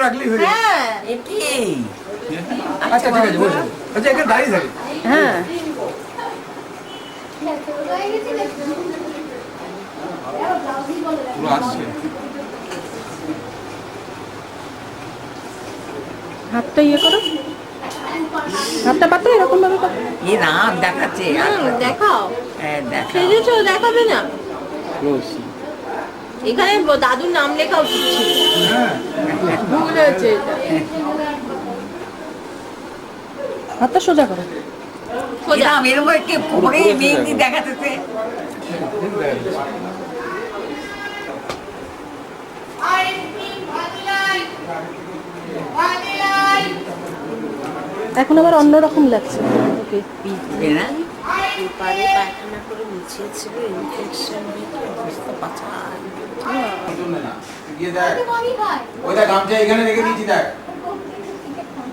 রাখলেই হয়ে যাবে। হ্যাঁ এটি আচ্ছা ঠিক আছে বসে। আচ্ছা এখানে দাঁড়িয়ে থাকে। হ্যাঁ পুরো আসছে। হাতটা ইয়ে করো, হাতটা পাতো এরকম ভাবে পাতো। এ না দেখাচ্ছে দেখাও, হ্যাঁ দেখা সেজেছো দেখাবে না। রোসি। এখানে দাদুর নাম লেখা উচিত ছিল, হ্যাঁ। ভুল হয়েছে এটা। হাতটা সোজা করো, সোজা। এরকম এরকম একটু করে মেহেন্দি দেখাতেছে এখন আবার অন্যরকম লাগছে। ওকে পিঠবে না পারে পায়খানা করে মুছিয়েছিল, ইনফেকশন হয়ে কি অবস্থা বাঁচায়। গিয়ে দেখ। ওই দেখ গামছা এখানে রেখে দিয়েছি দেখ।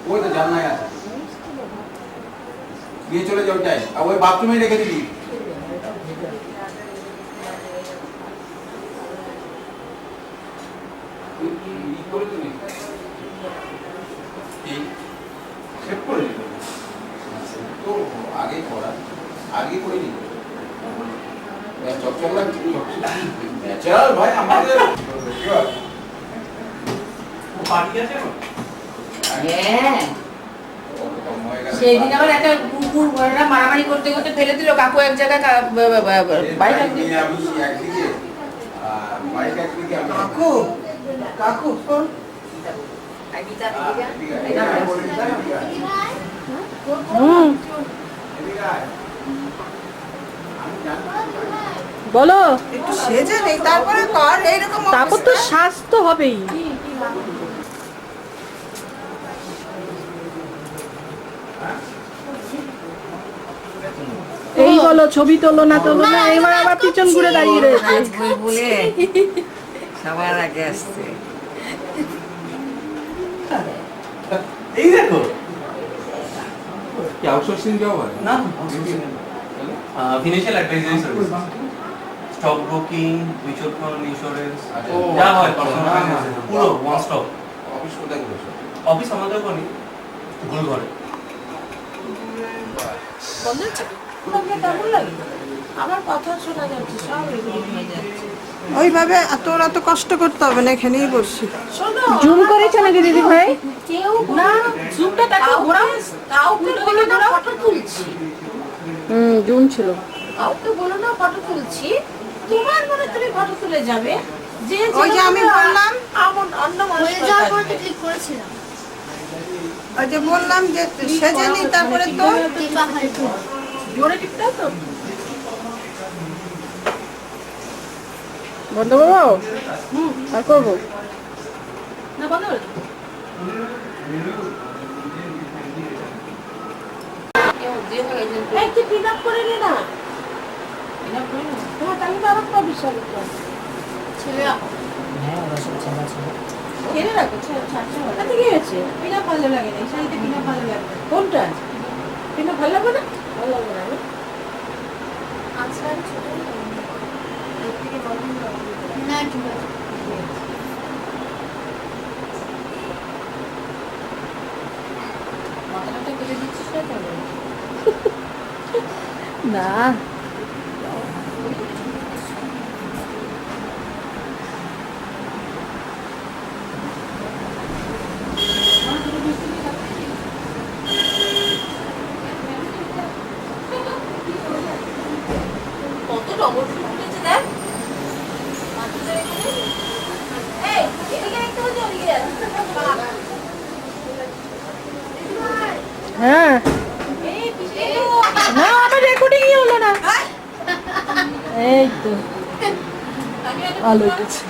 ওই তো জানলায় আছে। গিয়ে চলে যাও যাই। আর ওই বাথরুমে রেখে দিবি। সেভ করে দিল। তো আগে করা আগে করে নিল। চকচক লাগছে। চল ভাই আমাদের পার্টি আছে না? হ্যাঁ সেই দিন আবার একটা কুকুর ওরা মারামারি করতে করতে ফেলে দিল, কাকু এক জায়গায় বাইরে একদিকে আর বাইক একদিকে আমি কাকু কাকু শোন, বলো। একটু সেজে নেই তারপরে কর এইরকম তারপর তো স্বাস্থ্য হবেই। এই বলো ছবি তোলো না তোলো না, এবার আবার পিছন ঘুরে দাঁড়িয়ে রয়েছে। বলে সবার আগে আসছে এই দেখো কি আউটসোর্সিং জব হয় না financial advisory service, stock broking, mutual fund, insurance, যা হয় পার্সোনাল ফাইন্যান্স পুরো ওয়ান স্টপ। অফিস কোথায় করেছো? অফিস আমাদের ওখানে গুলঘরে। আমার কথা শোনা যাচ্ছে, সব এগুলো হয়ে যাচ্ছে। ওইভাবে তোর এত কষ্ট করতে হবে না, এখানেই বসছি। জুম করেছে নাকি দিদি ভাই? কেউ না জুমটা তাকে ঘোরাও, কাউকে বলো না ফটো তুলছি, জুম ছিল। কাউকে বলো না ফটো তুলছি, তোমার মনে তুমি ফটো তুলে যাবে। যে ওই যে আমি বললাম আমন অন্য মানুষ হয়ে যাওয়ার পর তো ক্লিক করেছিলাম, ওই যে বললাম যে সেজে নি তারপরে তো জোরে টিপটাও তো বন্ধ করবো। আর করবো না, বন্ধ করে একটু পিন আপ করে নে না, পিন আপ করে না তোমার তাহলে তো আবার পাবি সব ছেলে। হ্যাঁ ওরা সব ছেলে ছেলে কেড়ে রাখো, তাতে কি হয়েছে? পিনা ভালো লাগে না, এই শাড়িতে পিনা ভালো লাগে না। কোনটা পিনা ভালো লাগবে না? ভালো লাগবে না আচ্ছা ছোট থেকে বড় না ঠিক আছে। মাথাটা কেটে দিচ্ছিস না। কত ডবল ফুল উঠেছে দেখ। এই এদিকে একটু হচ্ছে ওদিকে হ্যাঁ না, আমার রেকর্ডিংই হলো না। এই তো ভালো হয়েছে।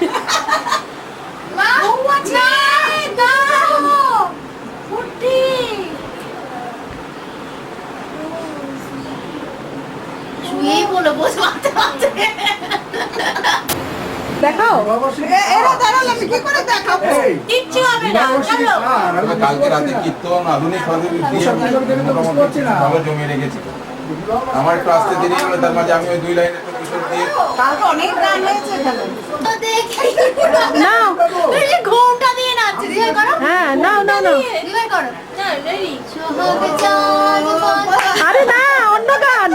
দেখাও এরা দাঁড়ালে আমি কি করে দেখাবো? কিচ্ছু হবে না, চলো। কালকে রাতে কীর্তন আধুনিক ভালো জমিয়ে রেখেছি। আমার একটু আসতে দেরি হলো, তার মাঝে আমি ওই 2 লাইনের একটু কিশোর দিয়ে কালকে অনেক গান হয়েছে এখানে। না এই যে ঘোমটা দিয়ে নাচ যাচ্ছে রিহাই করো হ্যাঁ নাও নাও নাও রিহাই করো না রেডি সোহাগ চাঁদ বাদল আরে না অন্য গান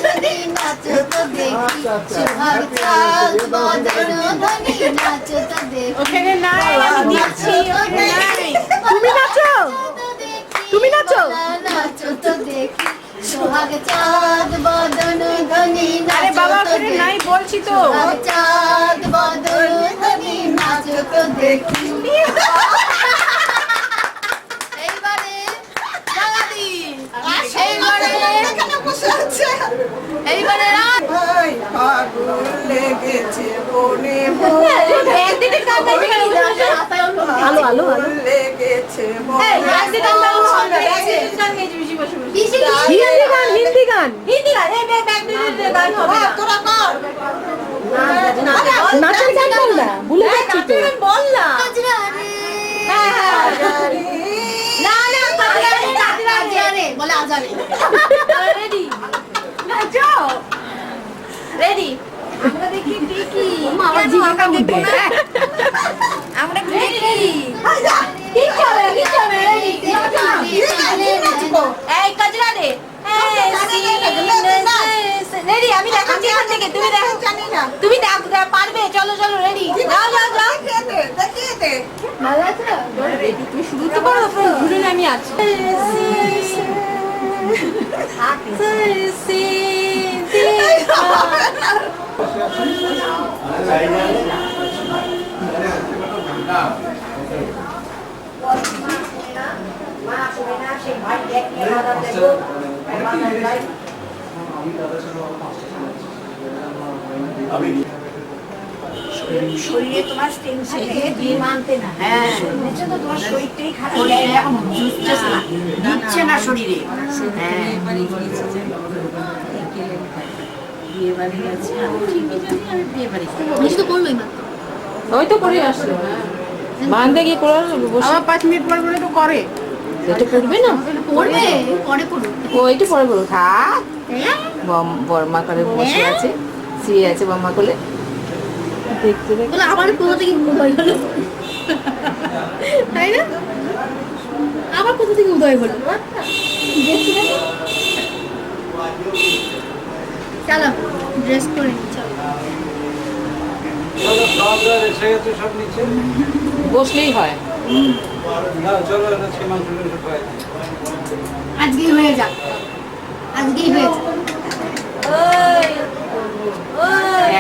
ধনি নাচো তো দেখি সোহাগ চাঁদ বাদল ধনি নাচো তো দেখি ওখানে নাই আমি দিচ্ছি ওখানে নাই তুমি নাচো তুমি নাচো নাচো তো দেখি সোহাগ চাঁদ বাদল ধনি আরে নাচো বাবা তো ওখানে নাই দেখি বলছি তো সোহাগ চাঁদ বাদল ধনি নাচো তো দেখি এইবারে জাগাদি এইবারে রাত একদিকে কান আলো আলো আলো হিন্দি গান নাচের গান বল না ভুলে যাচ্ছি তো বল না বলে আজারে রেডি নাচো রেডি আমরা দেখি দেখি আমরা জিজ্ঞাসা করবো না আমরা দেখি কি চলে রেডি এই কাজরা রে রেডি আমি দেখাচ্ছি এখান থেকে তুমি দেখো জানি না তুমি পারবে চলো চলো রেডি যাও যাও যাও দেখিয়ে দে ভালো আছে রেডি তুমি শুরু তো করো ঘুরে আমি আছি শরীরে তোমার টেনশন দিয়ে মানতে না হ্যাঁ শুনেছো তো তোমার শরীরটাই খারাপ এখন দিচ্ছে না শরীরে হ্যাঁ মিষ্টি করলোই মাত্র ওই তো করে আসলো বান্ধে গিয়ে করে আবার 5 মিনিট পর করে তো করে এটা করবে না পড়বে পরে পড়বে ওইটা পরে বলো থাক বর্মা করে বসে আছে শুয়ে আছে বর্মা কোলে দেখতে দেখতে বলে আমার কোথা থেকে উদয় হলো তাই না আবার কোথা থেকে উদয় হলো দেখছি না চলো ড্রেস করে নি চলো বসলেই হয় আজকেই হয়ে যাক আজকেই হয়ে যাক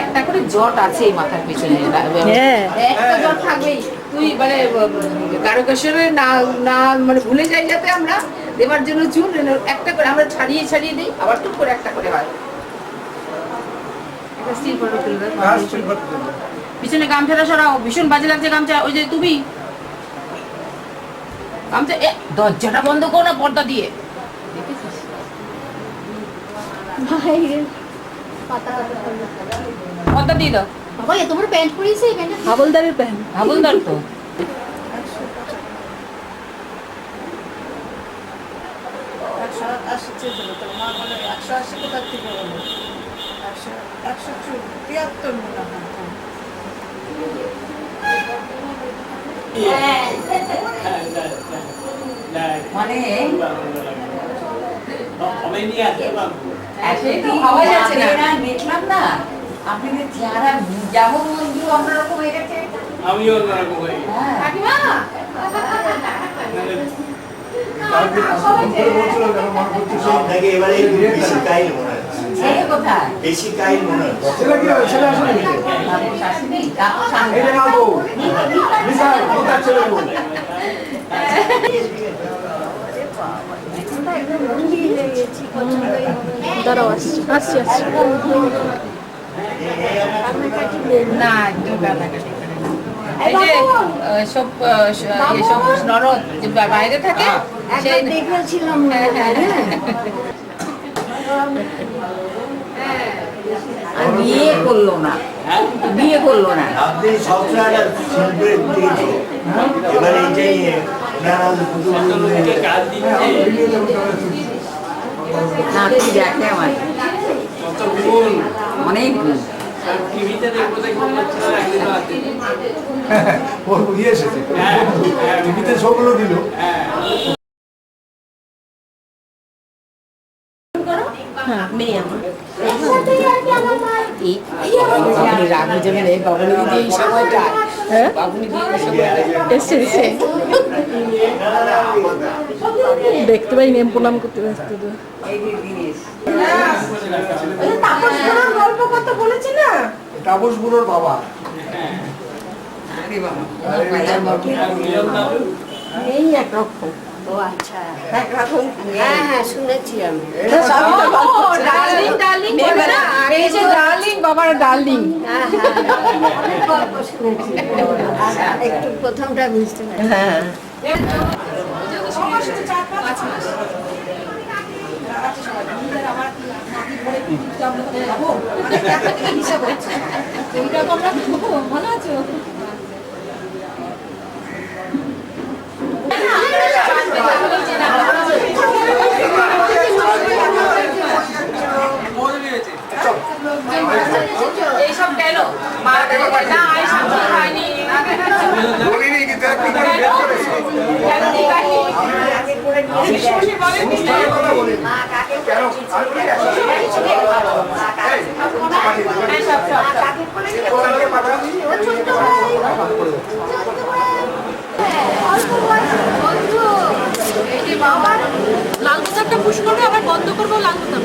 একটা করে জট আছে এই মাথার পিছনে একটা জট থাকবেই তুই মানে কারুকাশরে না না মানে ভুলে যাই যাতে আমরা দেবার জন্য চুল একটা করে আমরা ছাড়িয়ে ছাড়িয়ে দিই আবার টুক করে একটা করে হয় একটা স্টিল ফটো তুলবে পিছনে গামছাটা সরাও ভীষণ বাজে লাগছে গামছা ওই যে তুমি গামছা দরজাটা বন্ধ করো না পর্দা দিয়ে ভাই পাতা পর্দা দিয়ে দাও বাবা এত বড় প্যান্ট পরিয়েছে এই প্যান্টটা হাবলদারের প্যান্ট হাবলদার তো মানে হওয়া যাচ্ছে না দেখলাম না আপনাদের চেহারা যেমন মন্দির অন্যরকম হয়ে গেছে আমিও অন্যরকম হয়ে গেছি। হ্যাঁ কাকিমা আপনাকে এবারে বেশি কাইল মনে হচ্ছে ছেলে কোথায় বেশি কাইল মনে হচ্ছে তাদের শাশুড়ি নেই তারপর দাঁড়াও আসছি আসছি আসছি না একদম কান্নাকাটি করে না। এই যে সব সব নরদ যে বাইরে থাকে সেই দেখেছিলাম আর বিয়ে করলো না বিয়ে করলো না আপনি সবসময় একটা শিল্পের দিকে এবারে এইটাই কাজ দিচ্ছে নাতি দেখে আমার কত গুণ অনেক গুণ। টিভিতে দেখবো দেখবো হচ্ছে না একদিন রাতে ও ইয়ে এসেছে টিভিতে শোগুলো দিল রাগু যাবেন এই বাবুনি দিদি এই সময়টা বাবুনি দিদি এই সময়টা এসছে দেখতে পাই নেম প্রণাম করতে ব্যস্ত তো গল্প কত বলেছি না তাপস বুড়োর বাবা এই একরকম ও আচ্ছা একরকম হ্যাঁ শুনেছি আমি ডার্লিং ডার্লিং এই যে ডার্লিং বাবার ডার্লিং হ্যাঁ অনেক গল্প শুনেছি একটু প্রথমটা বুঝতে পারি হ্যাঁ ভালো আছো এইসব কেন মা না এইসব খাইনি লাল বোতামটা পুশ করবে আবার বন্ধ করবো লাল বোতাম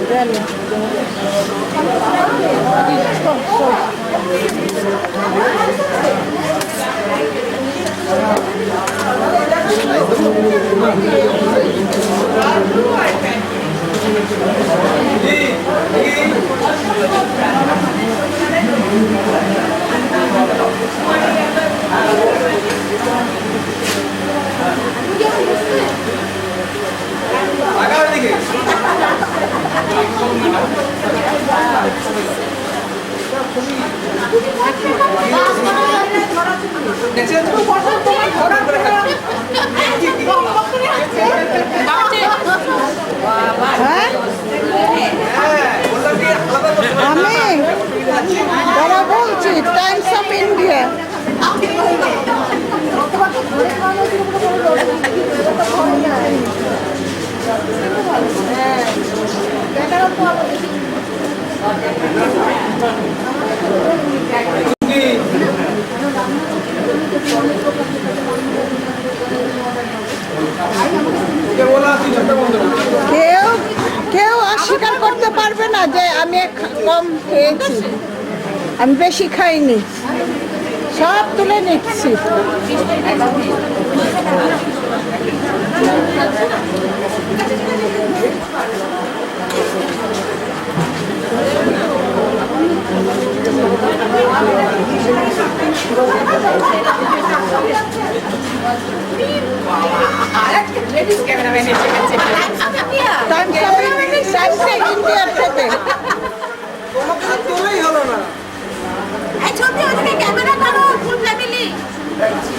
তারা বলছি টাইমস অফ ইন্ডিয়া কেউ কেউ অস্বীকার করতে পারবে না যে আমি কম খেয়েছি আমি বেশি খাইনি সব তুলে নিচ্ছি ইন্ডিয়ার থেকে ক্যামেরা করো ফুল ফ্যামিলি বলছি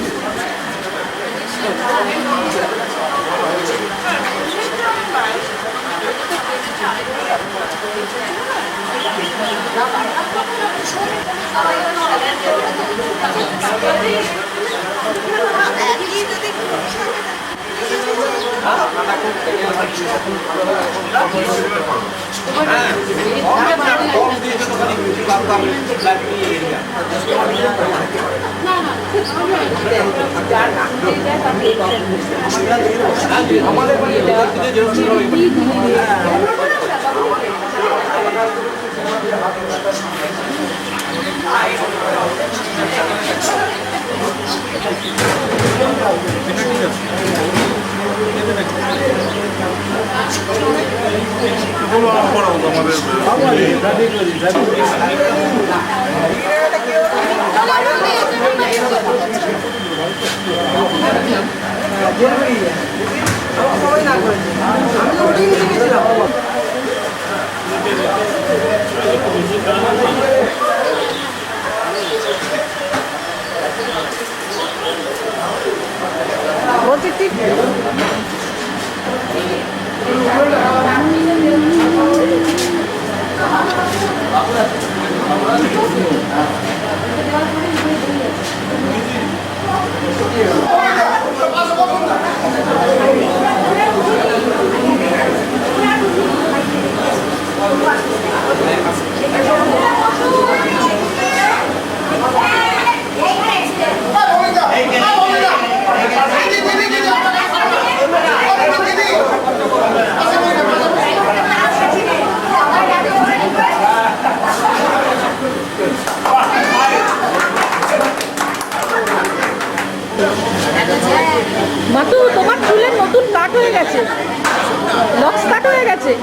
আছে।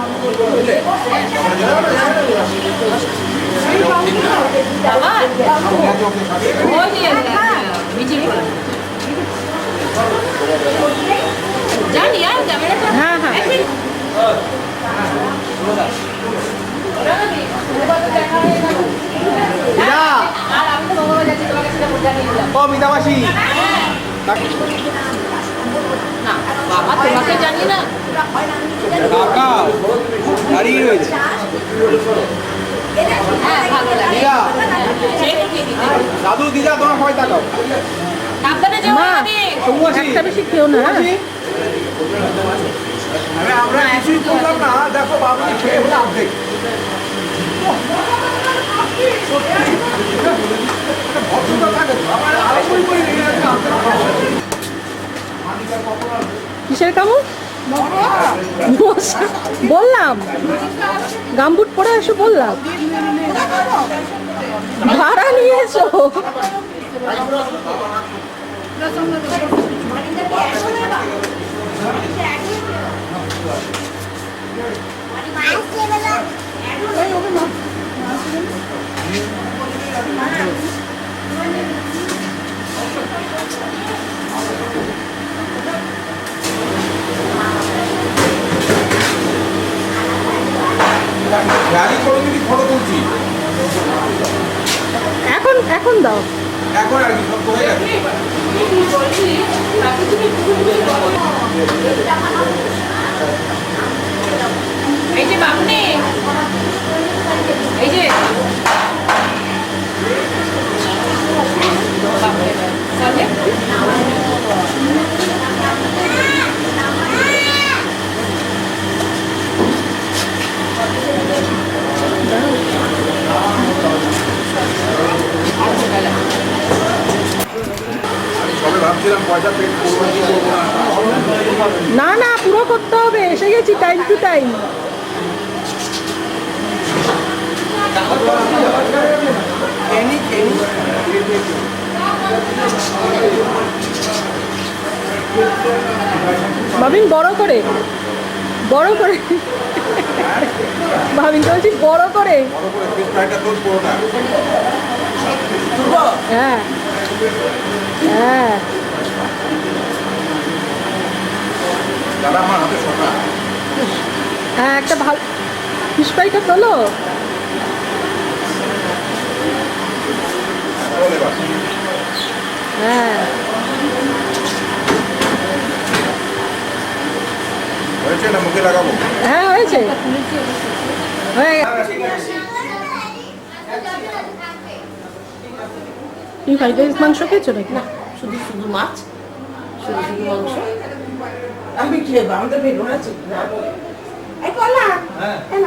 ওই যে মিছিল করে জানি আর ক্যামেরাটা হ্যাঁ হ্যাঁ আর আমি তো ভগবান যাচ্ছি তোমাকে সেটা বলতে দিলাম ও মিতাবাসী না বাবা তোমাকে জানি না কাকা দাঁড়িয়ে রয়েছে হ্যাঁ ভালো লাগে দিদা ছেড়ে দিয়ে দিতে দাদু দিদা তোমার সবাই তাকাও সাবধানে যেও মা না সৌমাসী একটা বেশি খেও না হ্যাঁ? আমরা কিছুই করলাম না দেখো বাবুজি খেয়ে হলো অর্ধেক ভদ্রতা থাকে তো আমার আড়াই করে নিয়ে কিসের কামড়? মশা। বললাম গামবুট পরে এসে বললাম ভাড়া নিয়ে এসো। গাড়ি করে যদি ফটো তুলছি এখন এখন দাও। এখন আর কি সব হয়ে গেছে এই যে বাবুনি এই যে চলে সবে ভাবছিলাম পয়সা পেড করবো কি করবো না না না পুরো করতে হবে, এসে গেছি টাইম টু টাইম। ভাবিন বড় করে বড় করে ভাবিন বলছি বড় করে বড় করে ফিস ফ্রাইটা তোর পুরোটা হ্যাঁ হ্যাঁ দাদা আমার হাতে শোনা হ্যাঁ একটা ভালো ফিশ ফ্রাইটা তোলো। বলে বাস হ্যাঁ হয়েছে না মুখে লাগাবো হ্যাঁ হয়েছে হয়ে গেছে। তুমি ফ্রাইড রাইস মাংস খেয়েছো নাকি? শুধু শুধু মাছ, শুধু শুধু মাংস। আমি খেয়ে আমাদের বেগুন আছে এই কলা হ্যাঁ কেন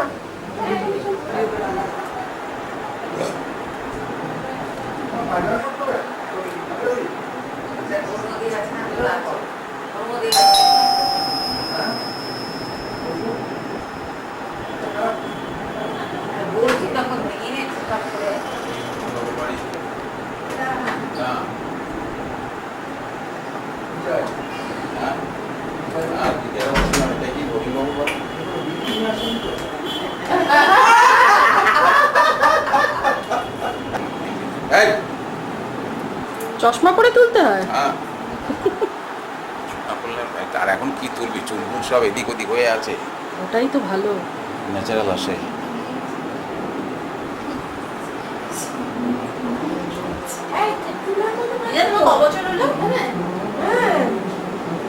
চশমা পরে তুলতে হয়? আর এখন কি তুলবি চুলগুল সব এদিক ওদিক হয়ে আছে ওটাই তো ভালো। ন্যাচারাল আসে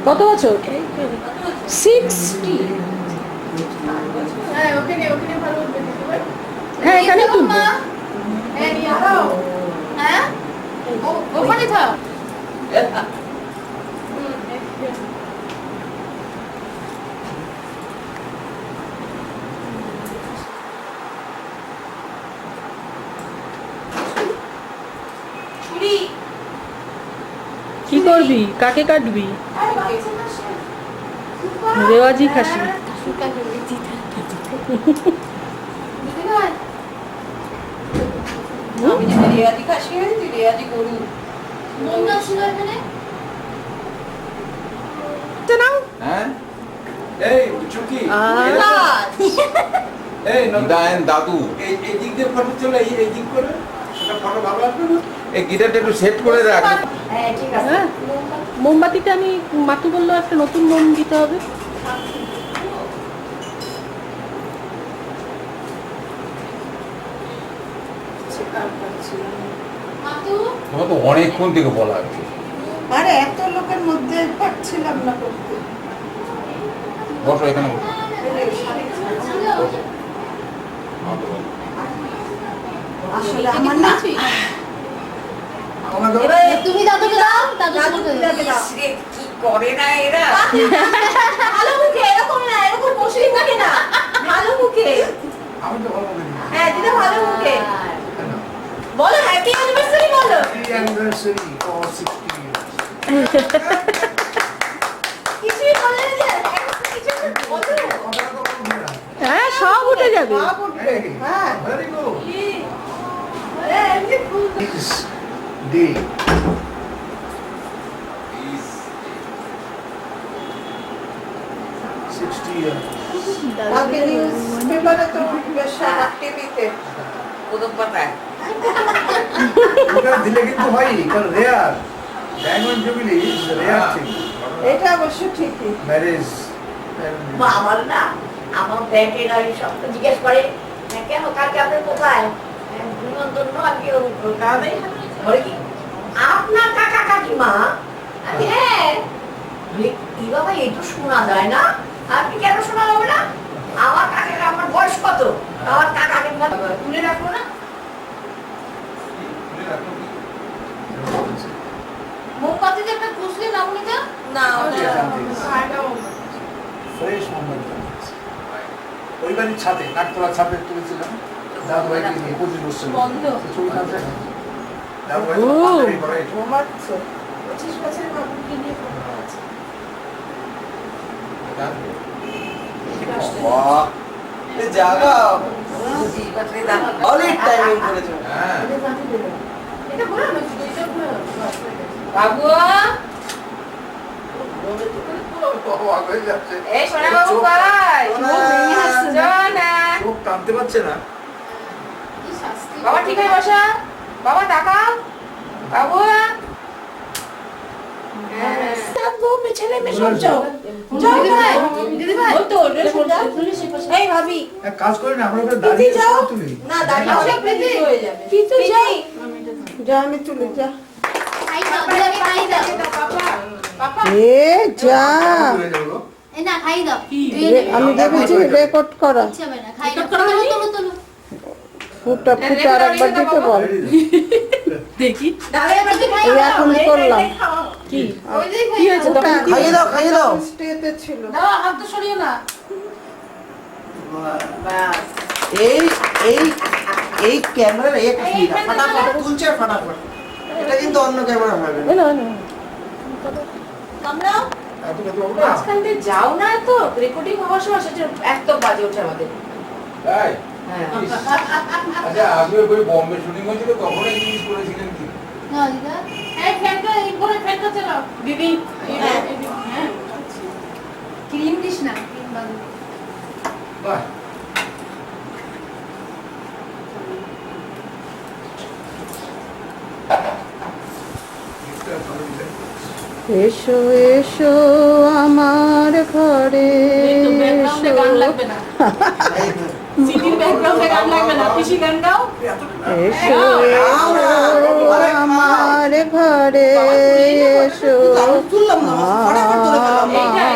কত বছর? 60। হ্যাঁ এখানে তুলবো। হ্যাঁ ওখানে থাক কি করবি? কাকে কাটবি? রেওয়াজি খাসি। আমি যদি রেয়াদি খাসি হই তুই রেয়াদি গরু নাও। হ্যাঁ এই চুকি আর কাজ এই গীতা এন্ড দাদু। এই দিক দিয়ে ফটো চলে এই দিক করে সেটা ফটো ভালো আসবে না। এই গিটারটা একটু সেট করে রাখ। হ্যাঁ ঠিক আছে হ্যাঁ মোমবাতিটা আমি মাতু বললো একটা নতুন মোম দিতে হবে। তোমার তো অনেকক্ষণ থেকে বলা আছে। আরে এত লোকের মধ্যে পারছিলাম না করতে। বসো এখানে বসো। আসলে আমার না আমাকে এবার তুমি দাদুকে দাও দাদু কি করে না এরা ভালো মুখে এরকম না এরকম বসেই থাকে না ভালো মুখে আমি তো ভালো করি হ্যাঁ দিদা ভালো মুখে বলো হ্যাপি অ্যানিভার্সারি বলো অ্যানিভার্সারি ফর 60 ইয়ার্স। কিছুই বলে না যে কিছু বলো হ্যাঁ সব উঠে যাবে। সব উঠবে হ্যাঁ ভেরি গুড। এমনি ফুল দিস ডে Please. 60 ইয়ার্স। আগে নিউজ পেপারে তো বেশ টিভিতে প্রথম পাতায় ওটা দিলে কিন্তু হয় কারণ rare diamond jubilee is rare thing এটা অবশ্য ঠিকই ম্যারেজ। আমার না আমার ব্যাংকে গাড়ি সব তো জিজ্ঞেস করে কেন কালকে আপনার কোথায় নিমন্ত্রণ আজকে কাজে বলে কি আপনার কাকা কাকিমা আমি হ্যাঁ বলি, কি বাবা এই তো শোনা যায় না আপনি কেন শোনা যাবে না আমার কাকাকে আমার বয়স কত আমার কাকাকে তুলে রাখবো না মোমবাতিতে একটা খুশলি নামনিটা না ফ্রেশ মোহাম্মদ ওই বাড়ির ছাদে নাটকলা ছাদে তুলেছিলাম দাদু ভাইকে নিয়ে 25 বছর বন্ধ। ছবি আছে দাদু ভাই ও। করে ঘুমাচ্ছে 25 বছরের বাবুকে নিয়ে ফটো আছে বাহ, এই জায়গা। অনেক টাইমিং করেছো হ্যাঁ। এটা বলো না বাবু হয়ে যাচ্ছে এই সোনা বাবু কই সোনা চোখ টানতে পারছে না। বাবা ঠিক হয়ে বসা বাবা তাকাও বাবু ছেলে মেয়ে সব যাও দিদি ভাই দিদি ভাই ওই তো ড্রেস এই ভাবি এক কাজ করি না আমরা ওখানে দিদি দাঁড়িয়ে যাও তুলি না দাঁড়িয়ে আচ্ছা, অনেক প্রীতি। দেরি হয়ে যাবে প্রীতি যাও যা আমি তুলি যা খাই দাও দিদি খাই দাও পাপা এ যা হয়ে যাবো গো। এই না খাই দাও আমি দেখেছি রেকর্ড করা ইচ্ছে হবে না খাই দাও তোলো তোলো তোলো ফুটা ফুটা আর একবার দিতে বল দেখি দাঁড়িয়ে বসে খাই এই এখন করলাম কি ওই যে কি হয়েছে তখন কি খাইয়ে দাও খাইয়ে দাও স্টেতে ছিল দাও হাত তো সরিয়ে না এই এই এই ক্যামেরার এক ফটাফট তুলছে ফটাফট এটা কিন্তু অন্য ক্যামেরা হবে না। না না কামড়াও এত কত বাবু না মাঝখান দিয়ে যাও না তো রেকর্ডিং হওয়ার সময় সেটা একদম বাজে ওঠে আমাদের তাই? হ্যাঁ আচ্ছা, আগে ওই বম্বে শুটিং হয়েছিল তখন এই জিনিস করেছিলেন কি? না দিদা এই ফ্যানটা এই করে ফ্যানটা চালাও দিদি হ্যাঁ ক্রিম দিস না ক্রিম বাদ বাহ এসো এসো আমার ঘরে একটু ব্যাকগ্রাউন্ডে গান লাগবে না সিটির ব্যাকগ্রাউন্ডে গান লাগবে না পিসি গান গাও এসো এসো আমার ঘরে এসো আমি তুললাম না ফটাফট তুলে ফেললাম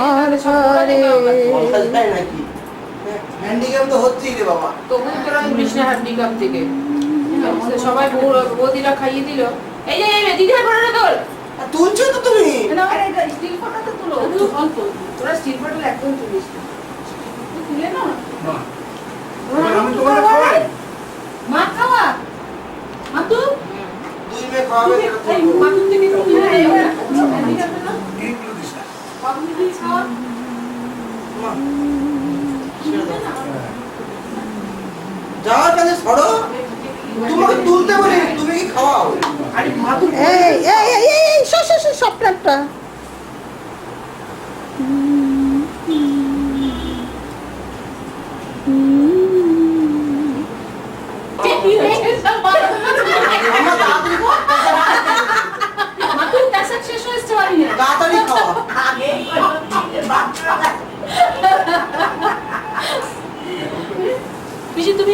আমার ঘরে মমতাজ তাই নাকি হ্যান্ডিক্যাপ তো হচ্ছেই রে বাবা তবু তোরা কৃষ্ণা হ্যান্ডিক্যাপ থেকে সবাই বৌদিরা খাইয়ে দিল এই যে এই দিদি ভাই ফটোটা তোল আর তুলছো তো তুমি না আরে স্টিল ফটোটা তোলো অল্প তোরা স্টিল ফটো একদম তুলিস না তুলে না না আমি তোমাকে খাওয়াই মা খাওয়া মা তো দুই মেয়ে খাওয়াবে সেটা এই তুলবো। মা তো থেকে তুমি হ্যান্ডিক্যাপ না এইগুলো দিস না বাবু দিদি খাওয়া মা, ছেড়ে দাও। যাওয়ার কাছে সরো তোমাকে তুলতে বলি তুমি কি খাওয়াও আরে মা তো এই এই এই এই এই স্বপ্নটা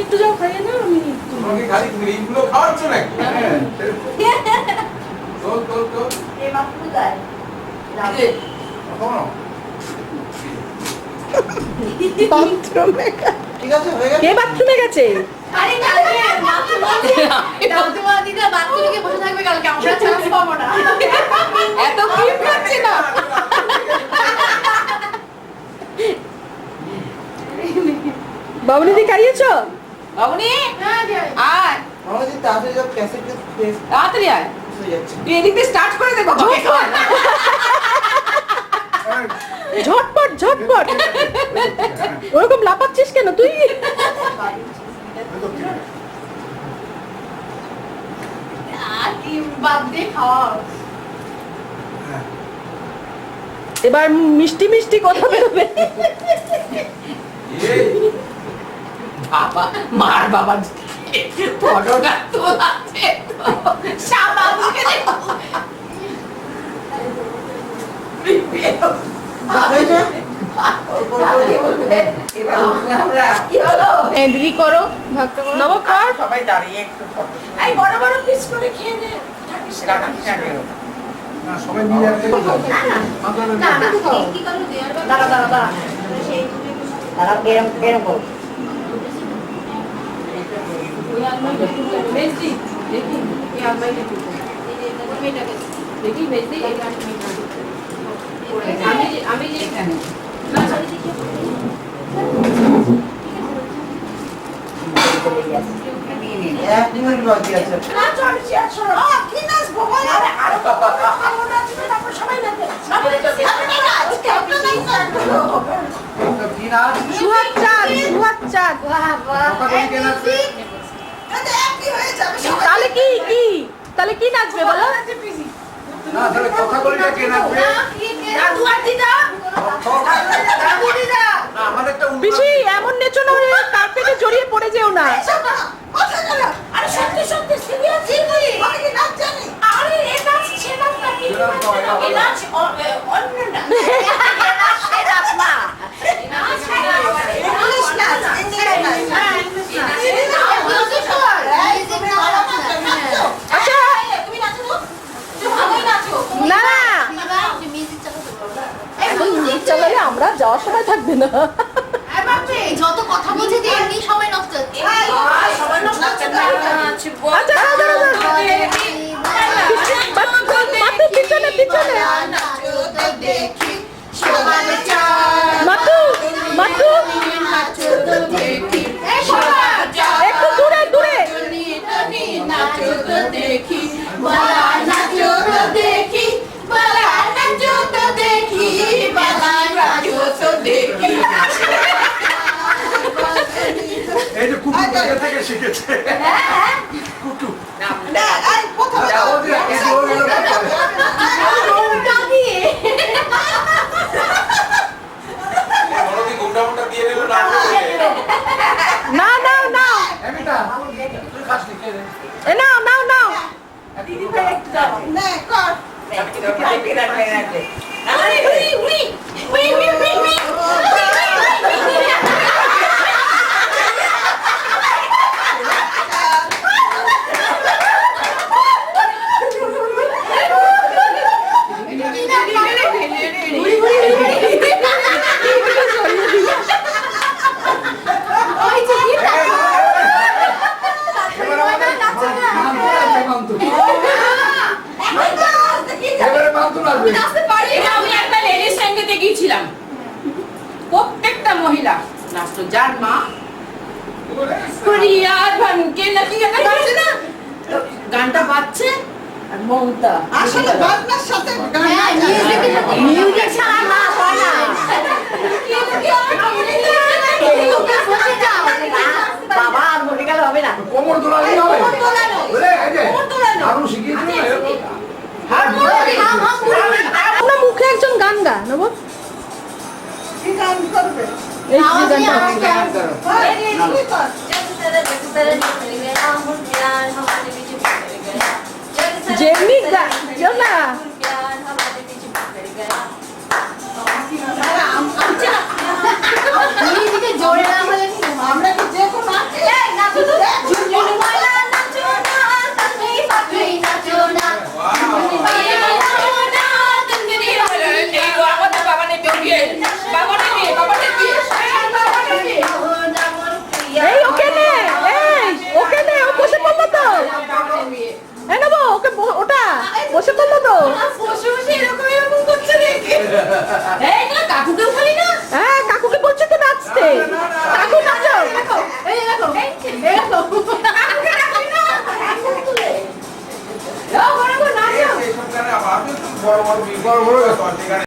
একটু যাও খাইয়ে না আমি তোমাকে খালি ক্রিমগুলো খাওয়াচ্ছ নাকি? তোল তোল তোল। এই মাত্র যায় কখনো? বাথরুমে ঠিক আছে হয়ে গেল কে বাথরুমে গেছে আরে কালকে দাউদুমা দিদা বাথরুমে গিয়ে বসে থাকবে কালকে আমরা চান্স পাবো না এত ক্রিম খাচ্ছি না বাবুনিদি খাইয়েছো বাবুনি হ্যাঁ যাই আয় আমরা যদি তাড়াতাড়ি সব ক্যাসেটকে টেস্ট তাড়াতাড়ি আয় হয়ে যাচ্ছে তুই এদিক দিয়ে স্টার্ট করে দে বাবাকে খাওয়া। ঝটপট ঝটপট ওরকম লাপাচ্ছিস কেন তুই আর কি বাদ দিয়ে খাওয়া এবার মিষ্টি মিষ্টি কথা বেরোবে এই, বাবা মার বাবা পরোটা তো আছে তো শাবাশকে দেখো হয়েছে এদিকে করো ভাগটা করো নবকর সবাই দাঁড়িয়ে একটু ফটো এই বড় বড় পিস করে খেয়ে নে না, সবাই মিলে একটা করে দাও। না না কি করব দেয়ার দাঁড়া দাঁড়া দাঁড়া দাঁড়া বেরম বেরম করো মেজদি দেখি এই আলমারিতে ঢুকো দেখি মেজদি আমি যে এখানে না এক মিনিট বাকি আছে না চল চেয়ার সরো কি নাচ ভগবান আরে আরে খাবো না তুমি তারপর সবাই নাচবে সবাই নাচবে তো কি নাচ? সুহাগ চাঁদ সুহাগ চাঁদ কথা কই কে নাচবে? তাহলে কি কি তাহলে কি নাচবে বলো না, তাহলে কথা বলিটা কে নাচবে? দাদু আর দিদা দাদু দিদা না, আমাদেরটা উল্টো। পিসি এমন নেচো না ওই কার্পেটে জড়িয়ে পড়ে যেও না আরে সত্যি সত্যি সিরিয়াস আমি কি নাচ জানি আরে এ নাচ সে নাচ না কি এ নাচ অন্য না এ নাচ সে নাচ না ইংলিশ নাচ ইংলিশ নাচ আচ্ছা তুমি নাচো তুমি ভালোই নাচো না না মিউজিক চালাতে বলো এখন মিউজিক চালালে আমরা যাওয়ার সময় থাকবে না যত কথা বলছে যে এমনি সবাই নষ্ট হচ্ছে সবাই নষ্ট আচ্ছা দাঁড়া মাতু পিছনে পিছনে মাতু মাতু একটু দূরে দূরে এই যে কুটু কোথা থেকে শিখেছে? কুটু। যাও যে, এই যে ও এলো কোথায়? বড়দি গুন্ডা মুন্ডা দিয়ে নিল না বলে। না নাও নাও এমিটা, তুই খাস নি, খেয়ে নে। এ নাও নাও নাও দিদি ভাই একটু দাও নে কর আরে we we we we we we এবার আমাদের মান্তু লাগবে, মান্তু। এবারে মান্তু লাগবে। আমি একটা লেডিস সঙ্গীতে গিয়েছিলাম প্রত্যেকটা মহিলা নাচতো যার মা করিয়ার ভানকে নাকি একটা গাছে না তো গানটা বাজছে আর মমতা আসলে বাজনার সাথে হ্যাঁ মিউজিক ছাড়া না হয় না বাবা আর মরে গেল হবে না কোমর দোলানি হবে। কোমর দোলানো। বুঝলে, এই যে, কোমর দোলানো। আরো শিখিয়েছিল না, এরকম। হাত ধরে আমরা মুখে একজন গান গা নেব কি গান করবে এই যে গানটা যেমনি গান না মিউজিকে জোরে না হলে আমরা কি যে কোনো বড় বড় বড় বড় রেস্টুরেন্ট এখানে